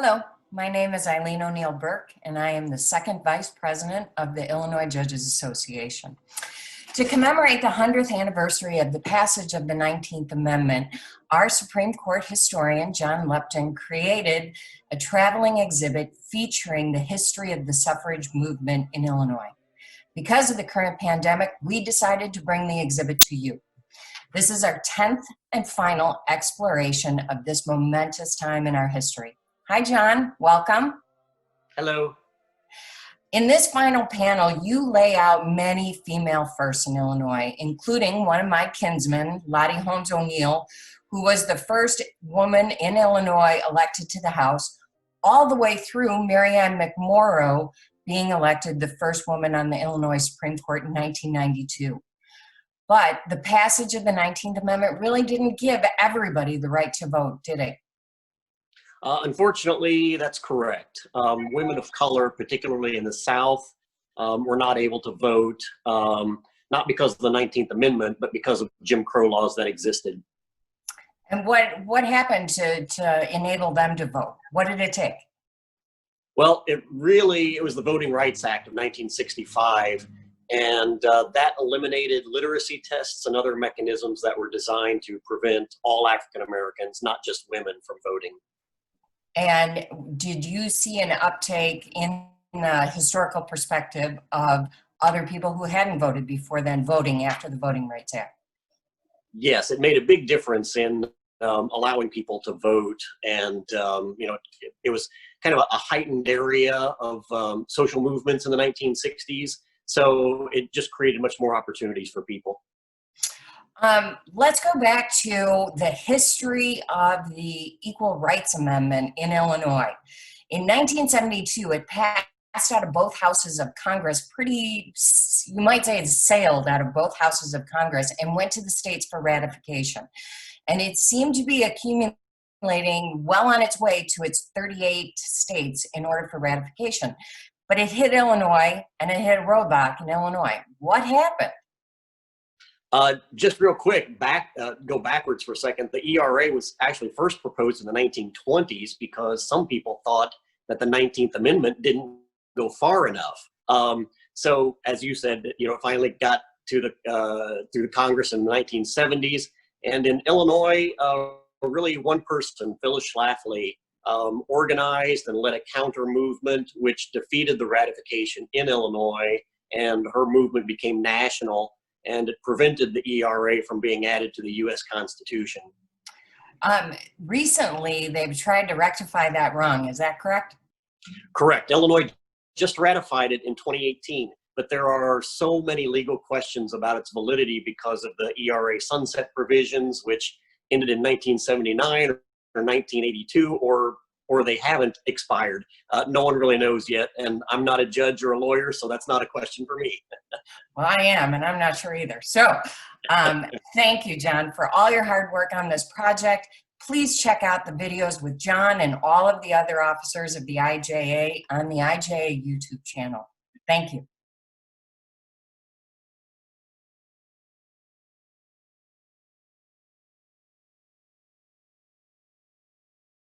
Hello, my name is Eileen Burke, and I am the second vice president of the Illinois Judges Association. To commemorate the 100th anniversary of the passage of the 19th Amendment, our Supreme Court historian, John Lupton, created a traveling exhibit featuring the history of the suffrage movement in Illinois. Because of the current pandemic, we decided to bring the exhibit to you. This is our 10th and final exploration of this momentous time in our history. Hi, John. Welcome. Hello. In this final panel, you lay out many female firsts in Illinois, including one of my kinsmen, Lottie Holmes O'Neill, who was the first woman in Illinois elected to the House, all the way through Mary Ann McMorrow being elected the first woman on the Illinois Supreme Court in 1992. But the passage of the 19th Amendment really didn't give everybody the right to vote, did it? Unfortunately, that's correct. Women of color, particularly in the South, were not able to vote, not because of the 19th Amendment, but because of Jim Crow laws that existed. And what happened to enable them to vote? What did it take? Well, it was the Voting Rights Act of 1965, and that eliminated literacy tests and other mechanisms that were designed to prevent all African Americans, not just women, from voting. And did you see an uptake in the historical perspective of other people who hadn't voted before then voting after the Voting Rights Act? Yes, it made a big difference in allowing people to vote. And, it was kind of a heightened area of social movements in the 1960s. So it just created much more opportunities for people. Let's go back to the history of the Equal Rights Amendment in Illinois. In 1972, it passed out of both houses of Congress you might say it sailed out of both houses of Congress and went to the states for ratification. And it seemed to be accumulating well on its way to its 38 states in order for ratification. But it hit Illinois, and it hit a roadblock in Illinois. What happened? Just real quick, go backwards for a second. The ERA was actually first proposed in the 1920s because some people thought that the 19th Amendment didn't go far enough. So, as you said, it finally got to through the Congress in the 1970s. And in Illinois, really one person, Phyllis Schlafly, organized and led a counter movement which defeated the ratification in Illinois, and her movement became national. And it prevented the ERA from being added to the U.S. Constitution. Recently, they've tried to rectify that wrong. Is that correct? Correct. Illinois just ratified it in 2018, but there are so many legal questions about its validity because of the ERA sunset provisions, which ended in 1979 or 1982, or they haven't expired. No one really knows yet, and I'm not a judge or a lawyer, so that's not a question for me. Well, I am, and I'm not sure either. So thank you, John, for all your hard work on this project. Please check out the videos with John and all of the other officers of the IJA on the IJA YouTube channel. Thank you.